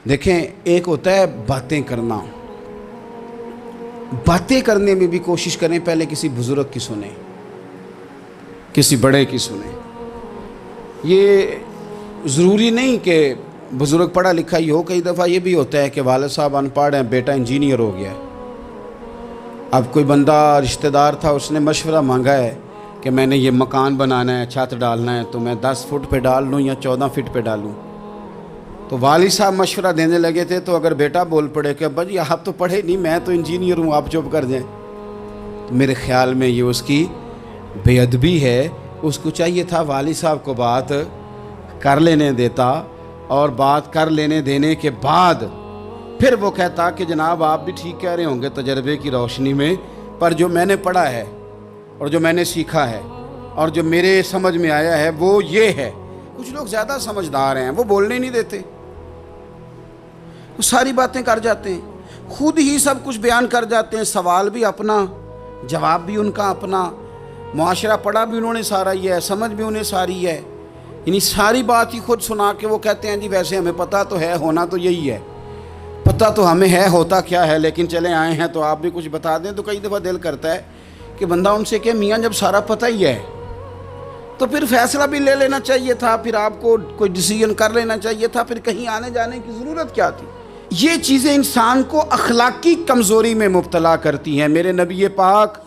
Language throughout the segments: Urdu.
دیکھیں، ایک ہوتا ہے باتیں کرنا، باتیں کرنے میں بھی کوشش کریں پہلے کسی بزرگ کی سنیں، کسی بڑے کی سنیں۔ یہ ضروری نہیں کہ بزرگ پڑھا لکھا ہی ہو، کئی دفعہ یہ بھی ہوتا ہے کہ والد صاحب ان پڑھ ہیں، بیٹا انجینئر ہو گیا ہے۔ اب کوئی بندہ رشتہ دار تھا، اس نے مشورہ مانگا ہے کہ میں نے یہ مکان بنانا ہے، چھت ڈالنا ہے، تو میں 10 فٹ پہ ڈال لوں یا 14 فٹ پہ ڈالوں؟ تو والد صاحب مشورہ دینے لگے تھے، تو اگر بیٹا بول پڑے کہ ابا جی آپ تو پڑھے نہیں، میں تو انجینئر ہوں، آپ چپ کر جائیں، تو میرے خیال میں یہ اس کی بے ادبی ہے۔ اس کو چاہیے تھا والد صاحب کو بات کر لینے دیتا، اور بات کر لینے دینے کے بعد پھر وہ کہتا کہ جناب آپ بھی ٹھیک کہہ رہے ہوں گے تجربے کی روشنی میں، پر جو میں نے پڑھا ہے اور جو میں نے سیکھا ہے اور جو میرے سمجھ میں آیا ہے وہ یہ ہے۔ کچھ لوگ زیادہ سمجھدار ہیں، وہ بولنے نہیں دیتے، وہ ساری باتیں کر جاتے ہیں، خود ہی سب کچھ بیان کر جاتے ہیں، سوال بھی اپنا، جواب بھی ان کا اپنا، معاشرہ پڑھا بھی انہوں نے سارا ہی ہے، سمجھ بھی انہیں ساری ہے، یعنی ساری بات ہی خود سنا کے وہ کہتے ہیں جی ویسے ہمیں پتہ تو ہے، ہونا تو یہی ہے، پتہ تو ہمیں ہے ہوتا کیا ہے، لیکن چلے آئے ہیں تو آپ بھی کچھ بتا دیں۔ تو کئی دفعہ دل کرتا ہے کہ بندہ ان سے کہ میاں جب سارا پتہ ہی ہے تو پھر فیصلہ بھی لے لینا چاہیے تھا، پھر آپ کو کوئی ڈیسیژن کر لینا چاہیے تھا، پھر کہیں آنے جانے کی ضرورت کیا تھی؟ یہ چیزیں انسان کو اخلاقی کمزوری میں مبتلا کرتی ہیں۔ میرے نبی پاک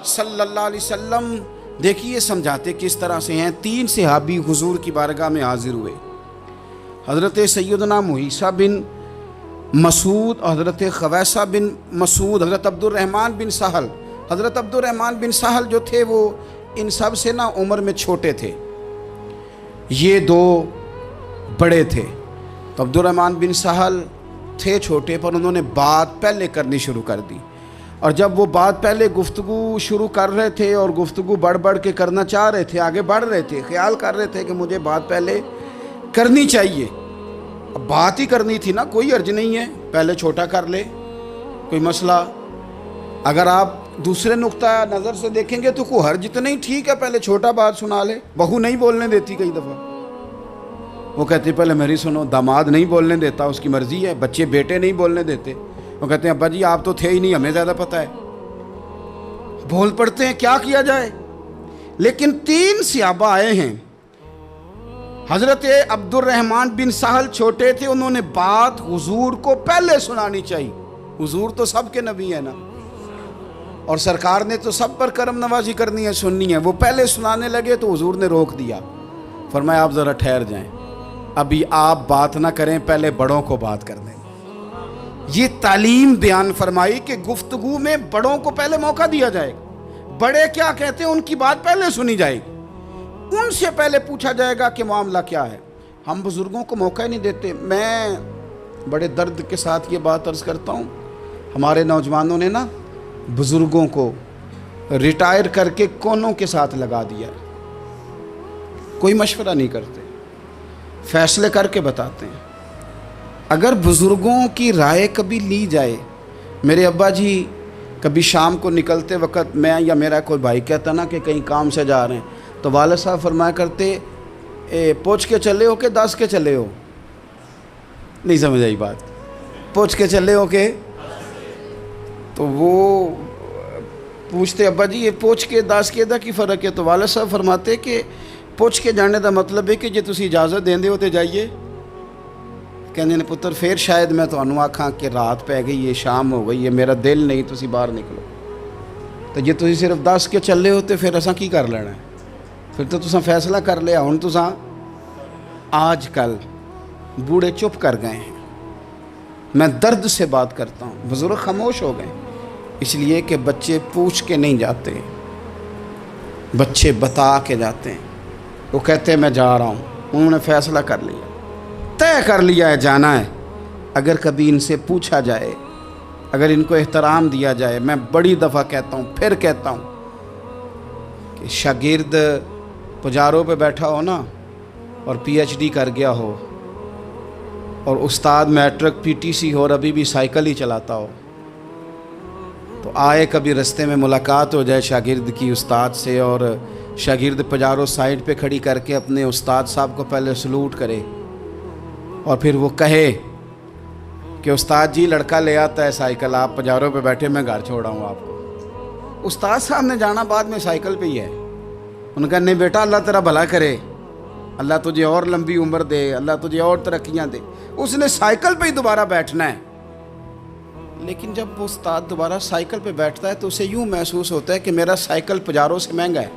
صلی اللہ علیہ وسلم دیکھیے سمجھاتے کس طرح سے ہیں۔ 3 صحابی حضور کی بارگاہ میں حاضر ہوئے، حضرت سیدنا مہیثہ بن مسعود، حضرت خویصہ بن مسعود، حضرت عبد الرحمن بن سہل۔ حضرت عبد الرحمن بن سہل جو تھے وہ ان سب سے عمر میں چھوٹے تھے، یہ 2 بڑے تھے۔ تو عبد الرحمن بن سہل تھے چھوٹے، پر انہوں نے بات پہلے کرنی شروع کر دی، اور جب وہ بات پہلے گفتگو شروع کر رہے تھے اور گفتگو بڑھ بڑھ کے کرنا چاہ رہے تھے، آگے بڑھ رہے تھے، خیال کر رہے تھے کہ مجھے بات پہلے کرنی چاہیے، اب بات ہی کرنی تھی نا، کوئی حرج نہیں ہے پہلے چھوٹا کر لے، کوئی مسئلہ۔ اگر آپ دوسرے نقطہ نظر سے دیکھیں گے تو کوئی حرج تو نہیں، ٹھیک ہے پہلے چھوٹا بات سنا لے۔ بہو نہیں بولنے دیتی کئی دفعہ، وہ کہتے پہلے میری سنو، داماد نہیں بولنے دیتا، اس کی مرضی ہے، بچے بیٹے نہیں بولنے دیتے، وہ کہتے ہیں ابا جی آپ تو تھے ہی نہیں، ہمیں زیادہ پتہ ہے، بول پڑتے ہیں، کیا کیا جائے۔ لیکن 3 صحابہ آئے ہیں، حضرت عبد الرحمن بن سہل چھوٹے تھے، انہوں نے بات حضور کو پہلے سنانی چاہیے، حضور تو سب کے نبی ہیں نا، اور سرکار نے تو سب پر کرم نوازی کرنی ہے، سننی ہے۔ وہ پہلے سنانے لگے تو حضور نے روک دیا، فرمایا آپ ذرا ٹھہر جائیں، ابھی آپ بات نہ کریں، پہلے بڑوں کو بات کر دیں۔ یہ تعلیم بیان فرمائی کہ گفتگو میں بڑوں کو پہلے موقع دیا جائے، بڑے کیا کہتے ہیں ان کی بات پہلے سنی جائے گی، ان سے پہلے پوچھا جائے گا کہ معاملہ کیا ہے۔ ہم بزرگوں کو موقع ہی نہیں دیتے۔ میں بڑے درد کے ساتھ یہ بات عرض کرتا ہوں، ہمارے نوجوانوں نے بزرگوں کو ریٹائر کر کے کونوں کے ساتھ لگا دیا، کوئی مشورہ نہیں کرتے، فیصلے کر کے بتاتے ہیں۔ اگر بزرگوں کی رائے کبھی لی جائے، میرے ابا جی کبھی شام کو نکلتے وقت میں یا میرا کوئی بھائی کہتا نا کہ کہیں کام سے جا رہے ہیں، تو والد صاحب فرمایا کرتے پوچھ کے چلے ہو کہ 10 کے چلے ہو؟ نہیں سمجھ آئی بات، پوچھ کے چلے ہو کہ؟ تو وہ پوچھتے ابا جی یہ پوچھ کے 10 کے دا کی فرق ہے؟ تو والد صاحب فرماتے کہ پوچھ کے جانے دا مطلب ہے کہ جے تسی اجازت دیندے ہو تے جائیے۔ کہنے نے پتر پھر شاید میں تانوں آکھاں کہ رات پہ گئی ہے، شام ہو گئی ہے، میرا دل نہیں، تسی باہر نکلو، تو جے تسی صرف 10 کے چلے ہو تے پھر اساں کی کر لینا ہے؟ پھر تو تساں فیصلہ کر لیا، ہن تساں آج کل بوڑھے چپ کر گئے ہیں۔ میں درد سے بات کرتا ہوں، بزرگ خاموش ہو گئے، اس لیے کہ بچے پوچھ کے نہیں جاتے، بچے بتا کے جاتے ہیں۔ وہ کہتے ہیں میں جا رہا ہوں، انہوں نے فیصلہ کر لیا، طے کر لیا ہے جانا ہے۔ اگر کبھی ان سے پوچھا جائے، اگر ان کو احترام دیا جائے، میں بڑی دفعہ کہتا ہوں، پھر کہتا ہوں کہ شاگرد پجاروں پہ بیٹھا ہو نا اور پی ایچ ڈی کر گیا ہو، اور استاد میٹرک پی ٹی سی ہو اور ابھی بھی سائیکل ہی چلاتا ہو، تو آئے کبھی رستے میں ملاقات ہو جائے شاگرد کی استاد سے، اور شاگرد پجاروں سائڈ پہ کھڑی کر کے اپنے استاد صاحب کو پہلے سلوٹ کرے، اور پھر وہ کہے کہ استاد جی لڑکا لے آتا ہے سائیکل، آپ پجاروں پہ بیٹھے، میں گھر چھوڑا ہوں آپ کو۔ استاد صاحب نے جانا بعد میں سائیکل پہ ہی ہے۔ ان کا نہیں بیٹا اللہ تیرا بھلا کرے، اللہ تجھے اور لمبی عمر دے، اللہ تجھے اور ترقیاں دے۔ اس نے سائیکل پہ ہی دوبارہ بیٹھنا ہے۔ لیکن جب وہ استاد دوبارہ سائیکل پہ بیٹھتا ہے تو اسے یوں محسوس ہوتا ہے کہ میرا سائیکل پجاروں سے مہنگا ہے،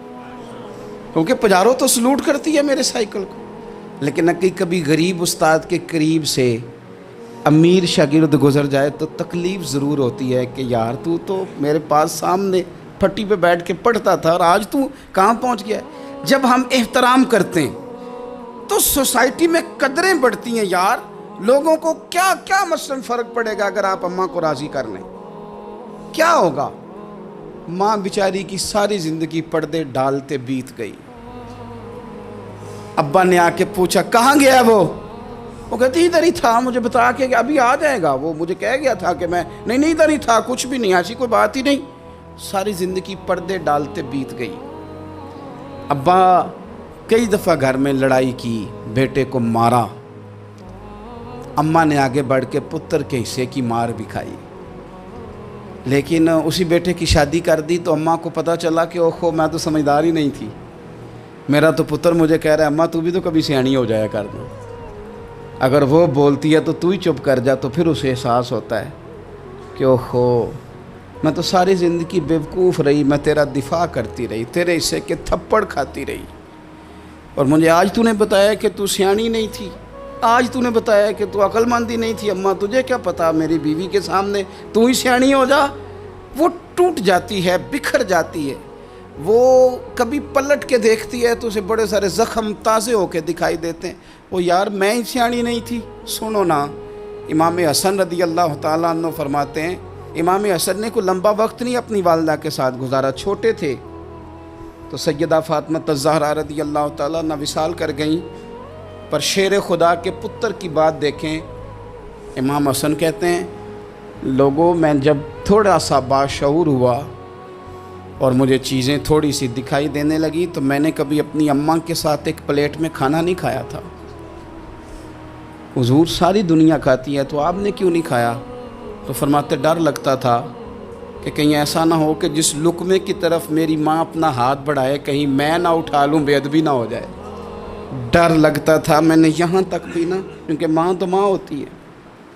کیونکہ پجاروں تو سلوٹ کرتی ہے میرے سائیکل کو۔ لیکن کبھی غریب استاد کے قریب سے امیر شاگرد گزر جائے تو تکلیف ضرور ہوتی ہے کہ یار تو میرے پاس سامنے پھٹی پہ بیٹھ کے پڑھتا تھا اور آج تو کہاں پہنچ گیا ہے۔ جب ہم احترام کرتے ہیں تو سوسائٹی میں قدریں بڑھتی ہیں یار۔ لوگوں کو کیا مثلاً فرق پڑے گا اگر آپ اماں کو راضی کر لیں؟ کیا ہوگا؟ ماں بیچاری کی ساری زندگی پردے ڈالتے بیت گئی۔ ابا نے آ کے پوچھا کہاں گیا وہ کہتی ادھر ہی تھا، مجھے بتا کے کہ ابھی آ جائے گا، وہ مجھے کہہ گیا تھا کہ میں نہیں ادھر ہی تھا، کچھ بھی نہیں، ایسی کوئی بات ہی نہیں۔ ساری زندگی پردے ڈالتے بیت گئی۔ ابا کئی دفعہ گھر میں لڑائی کی، بیٹے کو مارا، اماں نے آگے بڑھ کے پتر کے حصے کی مار بھی کھائی، لیکن اسی بیٹے کی شادی کر دی تو اماں کو پتہ چلا کہ اوہو میں تو سمجھدار ہی نہیں تھی، میرا تو پتر مجھے کہہ رہا ہے اماں تو بھی تو کبھی سیانی ہو جایا کر دو، اگر وہ بولتی ہے تو ہی چپ کر جا۔ تو پھر اسے احساس ہوتا ہے کہ اوہو میں تو ساری زندگی بیوقوف رہی، میں تیرا دفاع کرتی رہی، تیرے حصے کے تھپڑ کھاتی رہی، اور مجھے آج تو نے بتایا کہ تو سیانی نہیں تھی، آج تو نے بتایا کہ تو عقل مندی نہیں تھی، اماں تجھے کیا پتا، میری بیوی کے سامنے تو ہی سیانی ہو جا۔ وہ ٹوٹ جاتی ہے، بکھر جاتی ہے، وہ کبھی پلٹ کے دیکھتی ہے تو اسے بڑے سارے زخم تازے ہو کے دکھائی دیتے ہیں، وہ یار میں ہی سیانی نہیں تھی۔ سنو نا، امام حسن رضی اللہ تعالیٰ عنہ فرماتے ہیں، امام حسن نے کوئی لمبا وقت نہیں اپنی والدہ کے ساتھ گزارا، چھوٹے تھے تو سیدہ فاطمہ الزہرا رضی اللہ تعالیٰ عنہ وصال کر گئیں، پر شیر خدا کے پتر کی بات دیکھیں۔ امام حسن کہتے ہیں لوگوں میں جب تھوڑا سا باشعور ہوا اور مجھے چیزیں تھوڑی سی دکھائی دینے لگی تو میں نے کبھی اپنی اماں کے ساتھ ایک پلیٹ میں کھانا نہیں کھایا تھا۔ حضور ساری دنیا کھاتی ہے تو آپ نے کیوں نہیں کھایا؟ تو فرماتے ڈر لگتا تھا کہ کہیں ایسا نہ ہو کہ جس لقمے کی طرف میری ماں اپنا ہاتھ بڑھائے کہیں میں نہ اٹھا لوں، بے ادبی نہ ہو جائے۔ ڈر لگتا تھا، میں نے یہاں تک بھی نا، کیونکہ ماں تو ماں ہوتی ہے،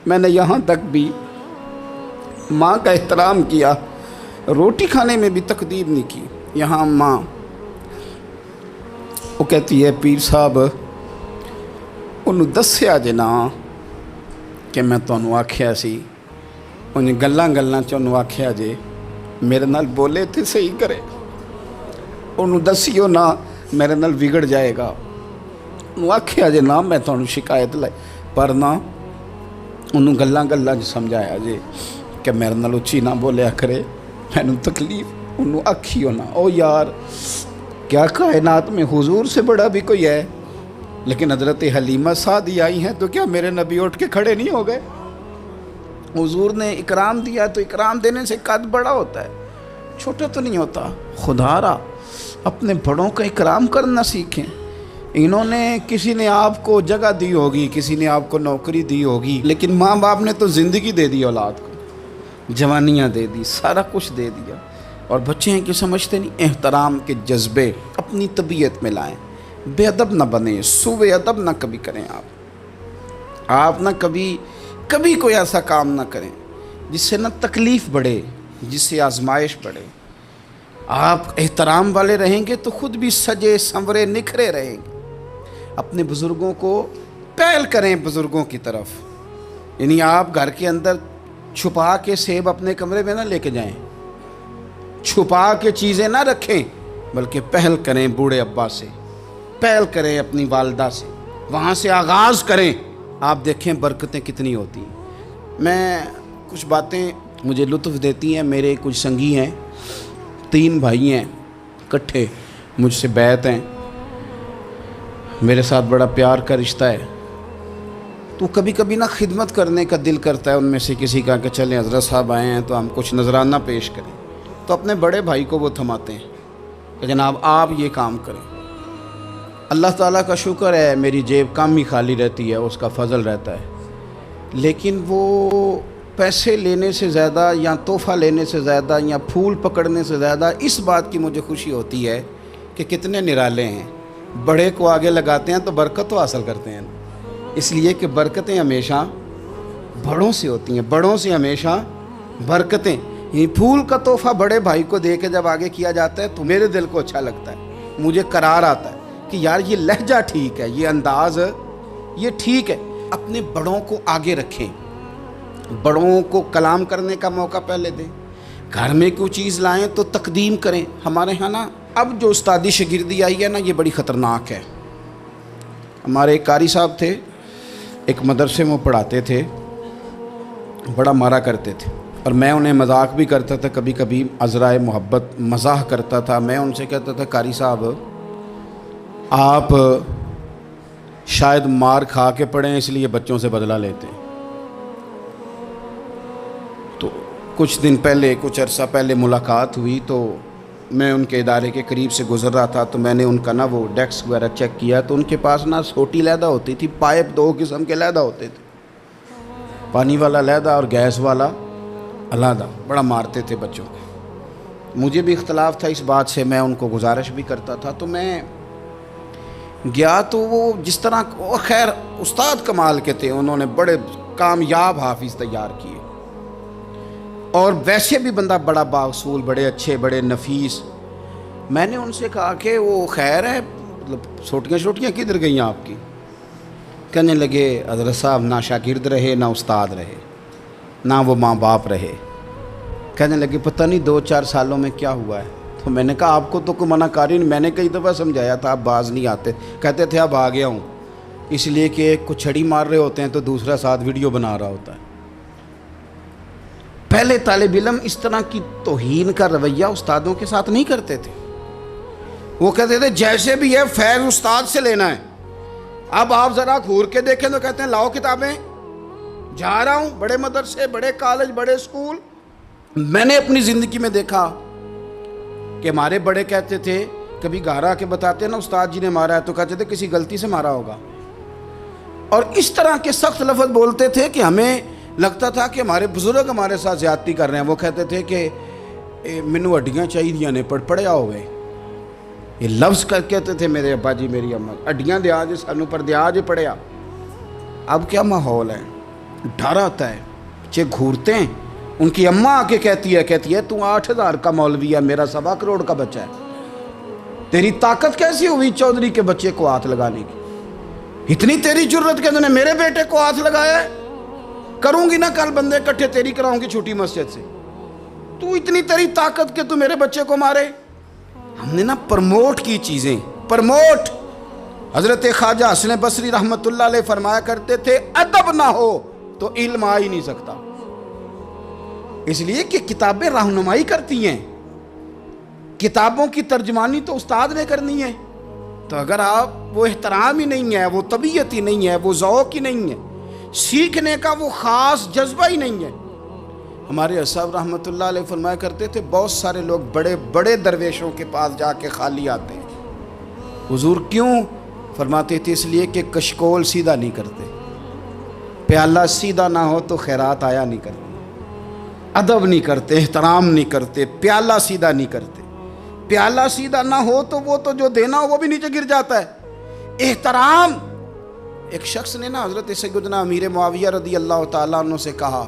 میں نے یہاں تک بھی ماں کا احترام کیا، روٹی کھانے میں بھی تقدیر نہیں کی۔ یہاں ماں وہ کہتی ہے پیر صاحب انہوں دسیا جے نا کہ میں تانوں آکھیا سی، انہیں گلاں چانوں آکھیا جے میرے نال بولے تے صحیح کرے، انہوں دسیو نا میرے نال بگڑ جائے گا، انہوں آکھیا جے نا میں تانوں شکایت لائی، پر نہ انہوں گلاں سمجھایا جے کہ میرے نال اچھی نہ بولیا کرے، میں تکلیف، انہوں آکھیو نا۔ او یار کیا کائنات میں حضور سے بڑا بھی کوئی ہے؟ لیکن حضرت حلیمہ سعدی آئی ہیں تو کیا میرے نبی اٹھ کے کھڑے نہیں ہو گئے؟ حضور نے اکرام دیا تو اکرام دینے سے قد بڑا ہوتا ہے، چھوٹا تو نہیں ہوتا۔ خدا را اپنے بڑوں کا اکرام کرنا سیکھیں۔ انہوں نے کسی نے آپ کو جگہ دی ہوگی، کسی نے آپ کو نوکری دی ہوگی، لیکن ماں باپ نے تو زندگی دے دی، اولاد کو جوانیاں دے دی، سارا کچھ دے دیا، اور بچے ہیں کہ سمجھتے نہیں۔ احترام کے جذبے اپنی طبیعت میں لائیں، بے ادب نہ بنیں، سوء ادب نہ کبھی کریں، آپ نہ کبھی کوئی ایسا کام نہ کریں جس سے نہ تکلیف بڑھے، جس سے آزمائش بڑھے۔ آپ احترام والے رہیں گے تو خود بھی سجے سنورے نکھرے رہیں گے۔ اپنے بزرگوں کو پہل کریں، بزرگوں کی طرف، یعنی آپ گھر کے اندر چھپا کے سیب اپنے کمرے میں نہ لے کے جائیں، چھپا کے چیزیں نہ رکھیں، بلکہ پہل کریں بوڑھے ابا سے، پہل کریں اپنی والدہ سے، وہاں سے آغاز کریں، آپ دیکھیں برکتیں کتنی ہوتی ہیں۔ میں کچھ باتیں مجھے لطف دیتی ہیں، میرے کچھ سنگی ہیں، 3 بھائی ہیں اکٹھے، مجھ سے بیعت ہیں، میرے ساتھ بڑا پیار کا رشتہ ہے، تو کبھی کبھی نہ خدمت کرنے کا دل کرتا ہے، ان میں سے کسی کا کہ چلیں حضرت صاحب آئے ہیں تو ہم کچھ نذرانہ پیش کریں، تو اپنے بڑے بھائی کو وہ تھماتے ہیں کہ جناب آپ یہ کام کریں۔ اللہ تعالیٰ کا شکر ہے میری جیب کم ہی خالی رہتی ہے، اس کا فضل رہتا ہے، لیکن وہ پیسے لینے سے زیادہ یا تحفہ لینے سے زیادہ یا پھول پکڑنے سے زیادہ اس بات کی مجھے خوشی ہوتی ہے کہ کتنے نرالے ہیں، بڑے کو آگے لگاتے ہیں تو برکت تو حاصل کرتے ہیں، اس لیے کہ برکتیں ہمیشہ بڑوں سے ہوتی ہیں، بڑوں سے ہمیشہ برکتیں۔ یہ پھول کا تحفہ بڑے بھائی کو دے کے جب آگے کیا جاتا ہے تو میرے دل کو اچھا لگتا ہے، مجھے قرار آتا ہے کہ یار یہ لہجہ ٹھیک ہے، یہ انداز یہ ٹھیک ہے۔ اپنے بڑوں کو آگے رکھیں، بڑوں کو کلام کرنے کا موقع پہلے دیں، گھر میں کوئی چیز لائیں تو تقدیم کریں۔ ہمارے ہاں نا اب جو استادی شاگردی آئی ہے نا، یہ بڑی خطرناک ہے۔ ہمارے ایک قاری صاحب تھے، ایک مدرسے میں پڑھاتے تھے، بڑا مارا کرتے تھے، اور میں انہیں مذاق بھی کرتا تھا، کبھی کبھی عذرائے محبت مزاح کرتا تھا۔ میں ان سے کہتا تھا قاری صاحب آپ شاید مار کھا کے پڑھیں اس لیے بچوں سے بدلہ لیتے ہیں۔ تو کچھ دن پہلے، کچھ عرصہ پہلے ملاقات ہوئی تو میں ان کے ادارے کے قریب سے گزر رہا تھا، تو میں نے ان کا نا وہ ڈیسک وغیرہ چیک کیا تو ان کے پاس نا چھوٹی علیحدہ ہوتی تھی، پائپ 2 قسم کے علیحدہ ہوتے تھے، پانی والا علیحدہ اور گیس والا علیحدہ، بڑا مارتے تھے بچوں کو۔ مجھے بھی اختلاف تھا اس بات سے، میں ان کو گزارش بھی کرتا تھا۔ تو میں گیا تو وہ جس طرح وہ خیر استاد کمال کے تھے، انہوں نے بڑے کامیاب حافظ تیار کیے، اور ویسے بھی بندہ بڑا بااصول، بڑے اچھے، بڑے نفیس۔ میں نے ان سے کہا کہ وہ خیر ہے، مطلب چھوٹیاں چھوٹیاں کدھر گئیں آپ کی؟ کہنے لگے حضرت صاحب نہ شاگرد رہے، نہ استاد رہے، نہ وہ ماں باپ رہے۔ کہنے لگے پتہ نہیں 2-4 سالوں میں کیا ہوا ہے۔ تو میں نے کہا آپ کو تو کوئی منع کاری نہیں، میں نے کئی دفعہ سمجھایا تھا، آپ باز نہیں آتے۔ کہتے تھے اب آ گیا ہوں، اس لیے کہ ایک کو چھڑی مار رہے ہوتے ہیں تو دوسرا ساتھ ویڈیو بنا رہا ہوتا ہے۔ پہلے طالب علم اس طرح کی توہین کا رویہ استادوں کے ساتھ نہیں کرتے تھے، وہ کہتے تھے جیسے بھی ہے فیض استاد سے لینا ہے۔ اب آپ ذرا گھور کے دیکھیں تو کہتے ہیں لاؤ کتابیں، جا رہا ہوں بڑے مدرسے، بڑے کالج، بڑے اسکول۔ میں نے اپنی زندگی میں دیکھا کہ ہمارے بڑے کہتے تھے، کبھی گھر آ کے بتاتے نا استاد جی نے مارا ہے تو کہتے تھے کسی غلطی سے مارا ہوگا، اور اس طرح کے سخت لفظ بولتے تھے کہ ہمیں لگتا تھا کہ ہمارے بزرگ ہمارے ساتھ زیادتی کر رہے ہیں۔ وہ کہتے تھے کہ مینوں ہڈیاں چاہیے نے پڑھیا ہوئے، یہ لفظ کہتے تھے میرے ابا جی میری اماں، ہڈیاں دیا جی سانوں پر دیا جی پڑھیا۔ اب کیا ماحول ہے، ڈر آتا ہے، بچے گھورتے ہیں۔ ان کی اماں آ کے کہتی ہے تو 8,000 کا مولوی ہے، میرا 1.25 کروڑ کا بچہ ہے، تیری طاقت کیسی ہوئی چودھری کے بچے کو ہاتھ لگانے کی؟ اتنی تیری جرت کہ تم نے میرے بیٹے کو ہاتھ لگایا ہے؟ کروں گی نا کل بندے اکٹھے تیری کراؤں گی چھوٹی مسجد سے، تو اتنی تیری طاقت کہ تو میرے بچے کو مارے۔ ہم نے نا پرموٹ کی چیزیں، پرموٹ۔ حضرت خواجہ حسن بصری رحمت اللہ علیہ فرمایا کرتے تھے ادب نہ ہو تو علم آ ہی نہیں سکتا، اس لیے کہ کتابیں رہنمائی کرتی ہیں، کتابوں کی ترجمانی تو استاد نے کرنی ہے۔ تو اگر آپ وہ احترام ہی نہیں ہے، وہ طبیعت ہی نہیں ہے، وہ ذوق ہی نہیں ہے، سیکھنے کا وہ خاص جذبہ ہی نہیں ہے۔ ہمارے اصحاب رحمت اللہ علیہ فرمایا کرتے تھے بہت سارے لوگ بڑے بڑے درویشوں کے پاس جا کے خالی آتے ہیں۔ حضور کیوں؟ فرماتے تھے اس لیے کہ کشکول سیدھا نہیں کرتے، پیالہ سیدھا نہ ہو تو خیرات آیا نہیں کرتے، ادب نہیں کرتے، احترام نہیں کرتے، پیالہ سیدھا نہیں کرتے۔ پیالہ سیدھا نہ ہو تو وہ تو جو دینا ہو وہ بھی نیچے گر جاتا ہے۔ احترام۔ ایک شخص نے نا حضرت سیدنا امیر معاویہ رضی اللہ تعالیٰ عنہ سے کہا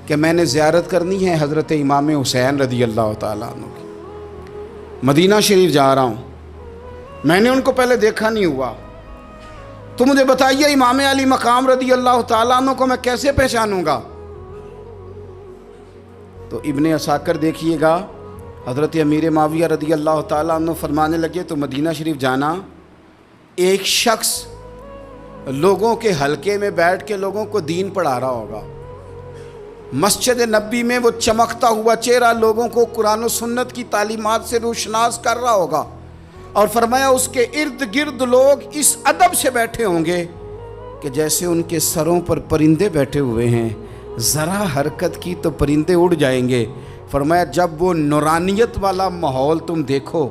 کہ میں نے زیارت کرنی ہے حضرت امام حسین رضی اللہ تعالیٰ عنہ کی، مدینہ شریف جا رہا ہوں، میں نے ان کو پہلے دیکھا نہیں ہوا، تو مجھے بتائیے امام علی مقام رضی اللہ تعالیٰ عنہ کو میں کیسے پہچانوں گا؟ تو ابن عساکر دیکھیے گا، حضرت امیر معاویہ رضی اللہ تعالیٰ عنہ فرمانے لگے تو مدینہ شریف جانا، ایک شخص لوگوں کے حلقے میں بیٹھ کے لوگوں کو دین پڑھا رہا ہوگا، مسجد نبی میں وہ چمکتا ہوا چہرہ لوگوں کو قرآن و سنت کی تعلیمات سے روشناس کر رہا ہوگا، اور فرمایا اس کے ارد گرد لوگ اس ادب سے بیٹھے ہوں گے کہ جیسے ان کے سروں پر پرندے بیٹھے ہوئے ہیں، ذرا حرکت کی تو پرندے اڑ جائیں گے۔ فرمایا جب وہ نورانیت والا ماحول تم دیکھو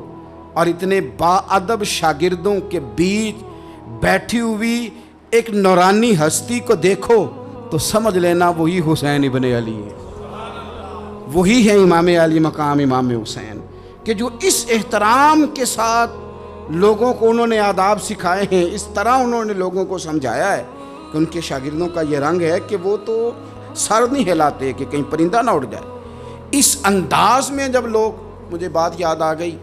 اور اتنے با ادب شاگردوں کے بیچ بیٹھی ہوئی ایک نورانی ہستی کو دیکھو تو سمجھ لینا وہی حسین ابن علی ہے، وہی ہے امام علی مقام امام حسین، کہ جو اس احترام کے ساتھ لوگوں کو انہوں نے آداب سکھائے ہیں، اس طرح انہوں نے لوگوں کو سمجھایا ہے کہ ان کے شاگردوں کا یہ رنگ ہے کہ وہ تو سر نہیں ہلاتے کہ کہیں پرندہ نہ اڑ جائے۔ اس انداز میں جب لوگ، مجھے بات یاد آ گئی،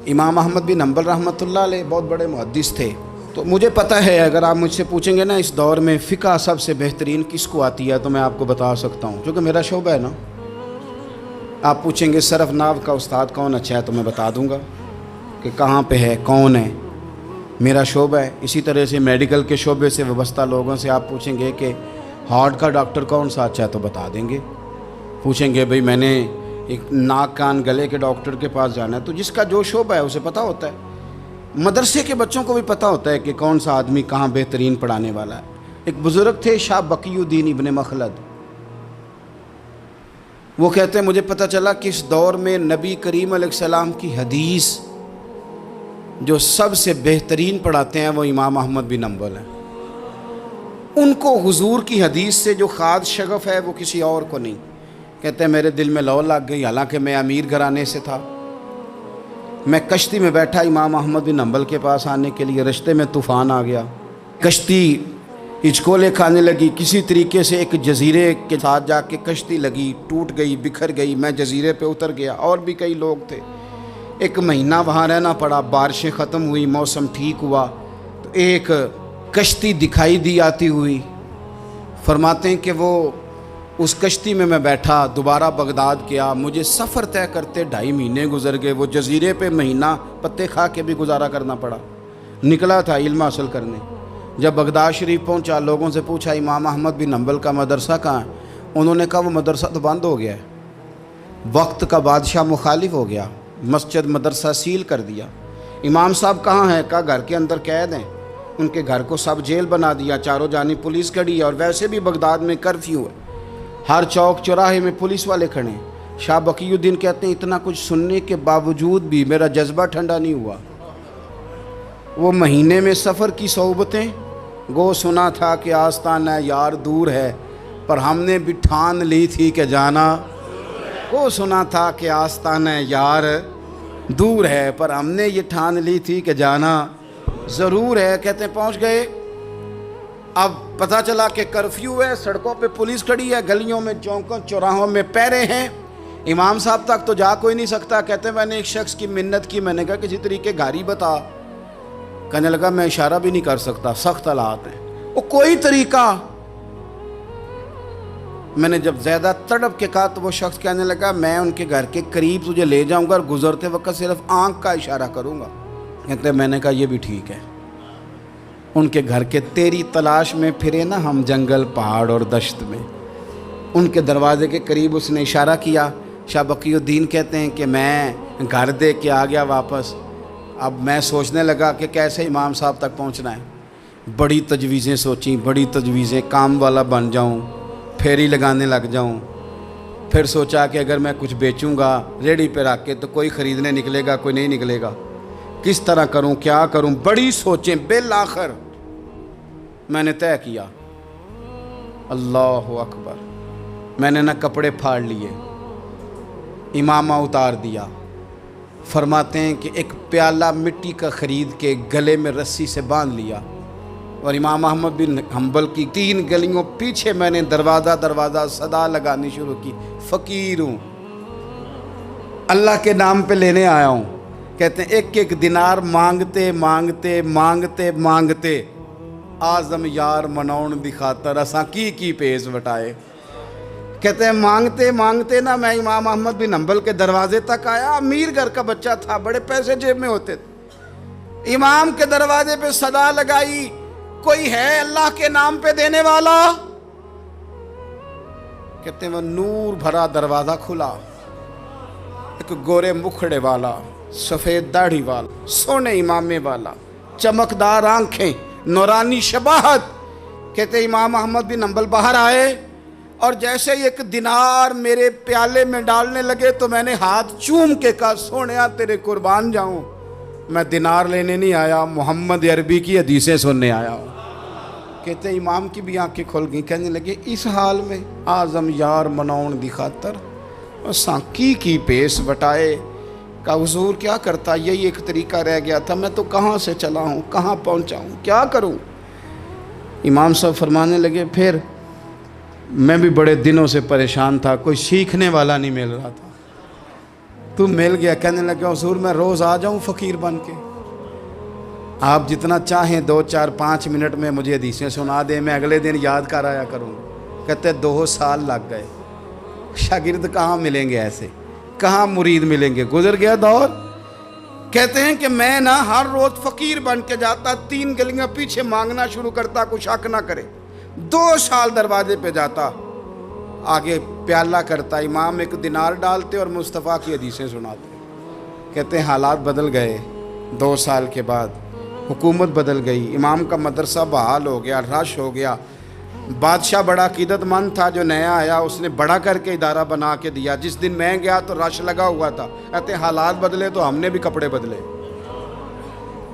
امام احمد بن حنبل رحمۃ اللہ علیہ بہت بڑے محدث تھے، تو مجھے پتہ ہے اگر آپ مجھ سے پوچھیں گے نا اس دور میں فقہ سب سے بہترین کس کو آتی ہے تو میں آپ کو بتا سکتا ہوں، کیونکہ میرا شعبہ ہے نا۔ آپ پوچھیں گے صرف ناو کا استاد کون اچھا ہے تو میں بتا دوں گا کہ کہاں پہ ہے، کون ہے، میرا شعبہ ہے۔ اسی طرح سے میڈیکل کے شعبے سے وابستہ لوگوں سے آپ پوچھیں گے کہ ہارٹ کا ڈاکٹر کون سا اچھا ہے تو بتا دیں گے۔ پوچھیں گے بھئی میں نے ایک ناک کان گلے کے ڈاکٹر کے پاس جانا ہے، تو جس کا جو شعبہ ہے اسے پتہ ہوتا ہے۔ مدرسے کے بچوں کو بھی پتہ ہوتا ہے کہ کون سا آدمی کہاں بہترین پڑھانے والا ہے۔ ایک بزرگ تھے شاہ بقی الدین ابن مخلد، وہ کہتے ہیں مجھے پتہ چلا کہ اس دور میں نبی کریم علیہ السلام کی حدیث جو سب سے بہترین پڑھاتے ہیں وہ امام احمد بن حنبل ہیں۔ ان کو حضور کی حدیث سے جو خاص شغف ہے وہ کسی اور کو نہیں۔ کہتے ہیں میرے دل میں لو لگ گئی، حالانکہ میں امیر گھرانے سے تھا۔ میں کشتی میں بیٹھا امام احمد بن حنبل کے پاس آنے کے لیے، رستے میں طوفان آ گیا، کشتی ہچکولے کھانے لگی، کسی طریقے سے ایک جزیرے کے ساتھ جا کے کشتی لگی، ٹوٹ گئی، بکھر گئی، میں جزیرے پہ اتر گیا، اور بھی کئی لوگ تھے۔ 1 مہینہ وہاں رہنا پڑا، بارشیں ختم ہوئی، موسم ٹھیک ہوا تو ایک کشتی دکھائی دی آتی ہوئی۔ فرماتے ہیں کہ وہ اس کشتی میں بیٹھا، دوبارہ بغداد گیا، مجھے سفر طے کرتے 2.5 مہینے گزر گئے، وہ جزیرے پہ مہینہ پتے کھا کے بھی گزارا کرنا پڑا۔ نکلا تھا علم حاصل کرنے، جب بغداد شریف پہنچا لوگوں سے پوچھا امام احمد بن حنبل کا مدرسہ کہاں ہے؟ انہوں نے کہا وہ مدرسہ تو بند ہو گیا ہے، وقت کا بادشاہ مخالف ہو گیا، مسجد مدرسہ سیل کر دیا۔ امام صاحب کہاں ہیں؟ کہا گھر کے اندر قید ہیں۔ ان کے گھر کو سب جیل بنا دیا، چاروں جانب پولیس کھڑی ہے، اور ویسے بھی بغداد میں کرفیو ہے، ہر چوک چوراہے میں پولیس والے کھڑے ہیں۔ شاہ بقی الدین کہتے ہیں اتنا کچھ سننے کے باوجود بھی میرا جذبہ ٹھنڈا نہیں ہوا۔ وہ مہینے میں سفر کی صحبتیں، گو سنا تھا کہ آستانہ یار دور ہے، پر ہم نے بھی ٹھان لی تھی کہ جانا، گو سنا تھا کہ آستانہ یار دور ہے، پر ہم نے یہ ٹھان لی تھی کہ جانا ضرور ہے۔ کہتے ہیں پہنچ گئے، اب پتہ چلا کہ کرفیو ہے، سڑکوں پہ پولیس کھڑی ہے، گلیوں میں چوکوں چوراہوں میں پہرے ہیں، امام صاحب تک تو جا کوئی نہیں سکتا۔ کہتے ہیں میں نے ایک شخص کی منت کی، میں نے کہا کسی طریقے گاڑی بتا، کہنے لگا میں اشارہ بھی نہیں کر سکتا، سخت حالات ہیں۔ وہ کوئی طریقہ، میں نے جب زیادہ تڑپ کے کہا تو وہ شخص کہنے لگا میں ان کے گھر کے قریب تجھے لے جاؤں گا اور گزرتے وقت صرف آنکھ کا اشارہ کروں گا۔ کہتے ہیں میں نے کہا یہ بھی ٹھیک ہے۔ ان کے گھر کے تیری تلاش میں پھرے نا ہم جنگل پہاڑ اور دشت میں، ان کے دروازے کے قریب اس نے اشارہ کیا۔ شاہ بقی الدین کہتے ہیں کہ میں گھر دے کے آ گیا واپس۔ اب میں سوچنے لگا کہ کیسے امام صاحب تک پہنچنا ہے، بڑی تجویزیں سوچیں، بڑی تجویزیں، کام والا بن جاؤں، پھیری لگانے لگ جاؤں۔ پھر سوچا کہ اگر میں کچھ بیچوں گا ریڑھی پہ رکھ کے تو کوئی خریدنے نکلے گا، کوئی نہیں نکلے گا، کس طرح کروں، کیا کروں، بڑی سوچیں۔ بالآخر میں نے طے کیا، اللہ اکبر، میں نے نہ کپڑے پھاڑ لیے، امامہ اتار دیا۔ فرماتے ہیں کہ ایک پیالہ مٹی کا خرید کے گلے میں رسی سے باندھ لیا، اور امام احمد بن حنبل کی 3 گلیوں پیچھے میں نے دروازہ صدا لگانی شروع کی، فقیر ہوں، اللہ کے نام پہ لینے آیا ہوں۔ کہتے ہیں 1 دینار مانگتے مانگتے مانگتے مانگتے آزم یار مناؤن دی خاطر اساں کی پیز وٹائے۔ کہتے ہیں مانگتے مانگتے نا میں امام احمد بن حنبل کے دروازے تک آیا، امیر گھر کا بچہ تھا، بڑے پیسے جیب میں ہوتے تھے۔ امام کے دروازے پہ صدا لگائی، کوئی ہے اللہ کے نام پہ دینے والا؟ کہتے ہیں وہ نور بھرا دروازہ کھلا، ایک گورے مکھڑے والا، سفید داڑھی والا، سونے امامے والا، چمکدار آنکھیں، نورانی شباہت۔ کہتے امام احمد بن حنبل باہر آئے اور جیسے ہی 1 دینار میرے پیالے میں ڈالنے لگے تو میں نے ہاتھ چوم کے کہا سونیا تیرے قربان جاؤں، میں دینار لینے نہیں آیا، محمد عربی کی حدیثیں سننے آیا ہوں۔ کہتے ہیں امام کی بھی آنکھیں کھل گئیں، کہنے لگے اس حال میں آزم یار مناؤن دی خاطر اساں کی پیس بٹائے کہ حضور کیا کرتا، یہی ایک طریقہ رہ گیا تھا، میں تو کہاں سے چلا ہوں، کہاں پہنچا ہوں، کیا کروں؟ امام صاحب فرمانے لگے پھر میں بھی بڑے دنوں سے پریشان تھا، کوئی سیکھنے والا نہیں مل رہا تھا، تو مل گیا۔ کہنے لگا حضور میں روز آ جاؤں فقیر بن کے، آپ جتنا چاہیں 2 4 5 منٹ میں مجھے حدیثیں سنا دیں، میں اگلے دن یاد کر آیا کروں۔ کہتے 2 سال لگ گئے، شاگرد کہاں ملیں گے ایسے، کہاں مرید ملیں گے، گزر گیا دور۔ کہتے ہیں کہ میں نا ہر روز فقیر بن کے جاتا، 3 گلیاں پیچھے مانگنا شروع کرتا، کوئی شک نہ کرے۔ 2 سال دروازے پہ جاتا، آگے پیالہ کرتا، امام 1 دینار ڈالتے اور مصطفیٰ کی حدیثیں سناتے۔ کہتے ہیں حالات بدل گئے، 2 سال کے بعد حکومت بدل گئی، امام کا مدرسہ بحال ہو گیا، رش ہو گیا۔ بادشاہ بڑا عقیدت مند تھا، جو نیا آیا اس نے بڑا کر کے ادارہ بنا کے دیا۔ جس دن میں گیا تو رش لگا ہوا تھا۔ کہتے ہیں حالات بدلے تو ہم نے بھی کپڑے بدلے،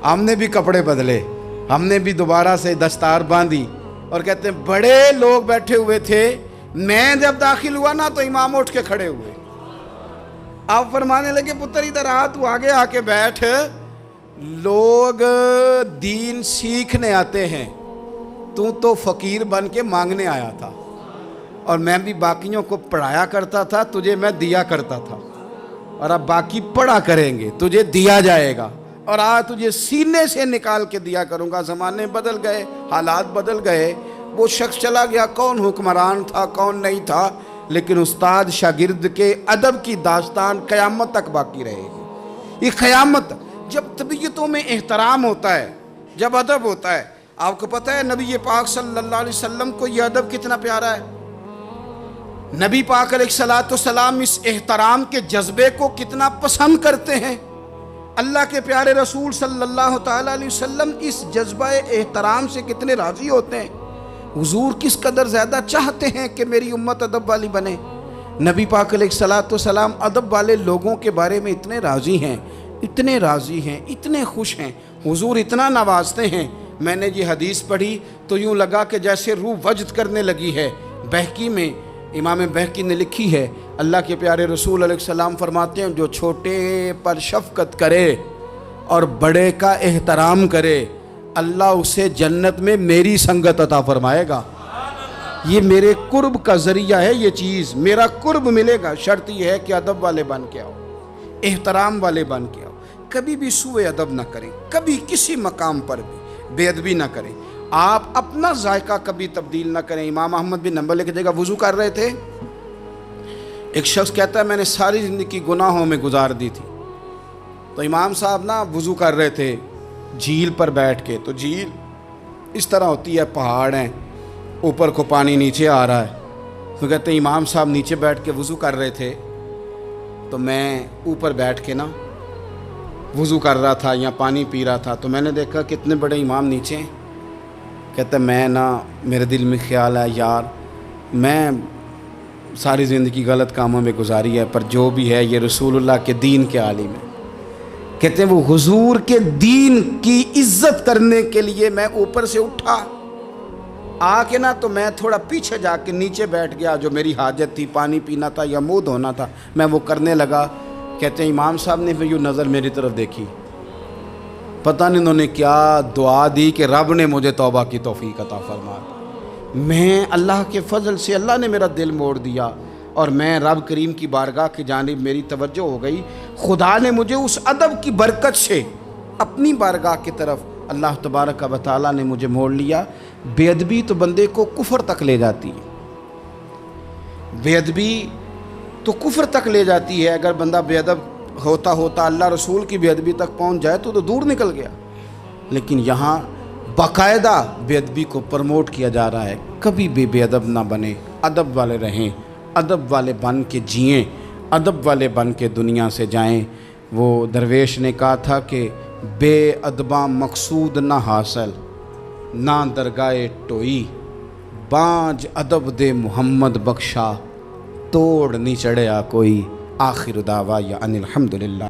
ہم نے بھی دوبارہ سے دستار باندھی، اور کہتے ہیں بڑے لوگ بیٹھے ہوئے تھے، میں جب داخل ہوا نا تو امام اٹھ کے کھڑے ہوئے۔ آپ فرمانے لگے پتر ادھر آ، تو آگے آ کے بیٹھ، لوگ دین سیکھنے آتے ہیں، تو فقیر بن کے مانگنے آیا تھا، اور میں بھی باقیوں کو پڑھایا کرتا تھا، تجھے میں دیا کرتا تھا، اور اب باقی پڑھا کریں گے، تجھے دیا جائے گا، اور آج تجھے سینے سے نکال کے دیا کروں گا۔ زمانے بدل گئے، حالات بدل گئے، وہ شخص چلا گیا، کون حکمران تھا کون نہیں تھا، لیکن استاد شاگرد کے ادب کی داستان قیامت تک باقی رہے گی۔ یہ قیامت، جب طبیعتوں میں احترام ہوتا ہے، جب ادب ہوتا ہے۔ آپ کو پتہ ہے نبی پاک صلی اللہ علیہ وسلم کو یہ ادب کتنا پیارا ہے۔ نبی پاک علیہ السلام اس احترام کے جذبے کو کتنا پسند کرتے ہیں۔ اللہ کے پیارے رسول صلی اللہ تعالیٰ علیہ وسلم اس جذبہ احترام سے کتنے راضی ہوتے ہیں۔ حضور کس قدر زیادہ چاہتے ہیں کہ میری امت ادب والی بنے۔ نبی پاک علیہ السلام ادب والے لوگوں کے بارے میں اتنے راضی ہیں، اتنے راضی ہیں، اتنے خوش ہیں، حضور اتنا نوازتے ہیں۔ میں نے یہ حدیث پڑھی تو یوں لگا کہ جیسے روح وجد کرنے لگی ہے۔ بہقی میں امام بہقی نے لکھی ہے، اللہ کے پیارے رسول علیہ السلام فرماتے ہیں جو چھوٹے پر شفقت کرے اور بڑے کا احترام کرے، اللہ اسے جنت میں میری سنگت عطا فرمائے گا۔ یہ میرے قرب کا ذریعہ ہے، یہ چیز میرا قرب ملے گا۔ شرط یہ ہے کہ ادب والے بن کے آؤ، احترام والے بن کے آؤ، کبھی بھی سوء ادب نہ کریں، کبھی کسی مقام پر بھی بے ادبی نہ کریں، آپ اپنا ذائقہ کبھی تبدیل نہ کریں۔ امام احمد بن حنبل ایک جگہ وضو کر رہے تھے، ایک شخص کہتا ہے میں نے ساری زندگی گناہوں میں گزار دی تھی۔ تو امام صاحب نا وضو کر رہے تھے جھیل پر بیٹھ کے، تو جھیل اس طرح ہوتی ہے، پہاڑ ہیں، اوپر کو پانی نیچے آ رہا ہے۔ تو کہتے ہیں امام صاحب نیچے بیٹھ کے وضو کر رہے تھے، تو میں اوپر بیٹھ کے نا وضو کر رہا تھا یا پانی پی رہا تھا، تو میں نے دیکھا کتنے بڑے امام نیچے ہیں۔ کہتا ہے میں نا میرے دل میں خیال ہے یار میں ساری زندگی غلط کاموں میں گزاری ہے، پر جو بھی ہے یہ رسول اللہ کے دین کے عالم ہے۔ کہتے ہیں وہ حضور کے دین کی عزت کرنے کے لیے میں اوپر سے اٹھا آ کے نا، تو میں تھوڑا پیچھے جا کے نیچے بیٹھ گیا، جو میری حاجت تھی، پانی پینا تھا یا منہ دھونا تھا، میں وہ کرنے لگا۔ کہتے ہیں امام صاحب نے پھر یوں نظر میری طرف دیکھی، پتہ نہیں انہوں نے کیا دعا دی کہ رب نے مجھے توبہ کی توفیق عطا فرما۔ میں اللہ کے فضل سے اللہ نے میرا دل موڑ دیا، اور میں رب کریم کی بارگاہ کی جانب میری توجہ ہو گئی۔ خدا نے مجھے اس ادب کی برکت سے اپنی بارگاہ کی طرف اللہ تبارک و تعالیٰ نے مجھے موڑ لیا۔ بے ادبی تو بندے کو کفر تک لے جاتی ہے، بے ادبی تو کفر تک لے جاتی ہے۔ اگر بندہ بے ادب ہوتا اللہ رسول کی بے ادبی تک پہنچ جائے تو دور نکل گیا، لیکن یہاں باقاعدہ بے ادبی کو پروموٹ کیا جا رہا ہے۔ کبھی بھی بے ادب نہ بنے، ادب والے رہیں، ادب والے بن کے جئیں، ادب والے بن کے دنیا سے جائیں۔ وہ درویش نے کہا تھا کہ بے ادباں مقصود نہ حاصل، نہ درگاہ ٹوئی، بانج ادب دے محمد بخشا، توڑ نہیں چڑھیا کوئی۔ آخر دعوایا ان الحمدللہ۔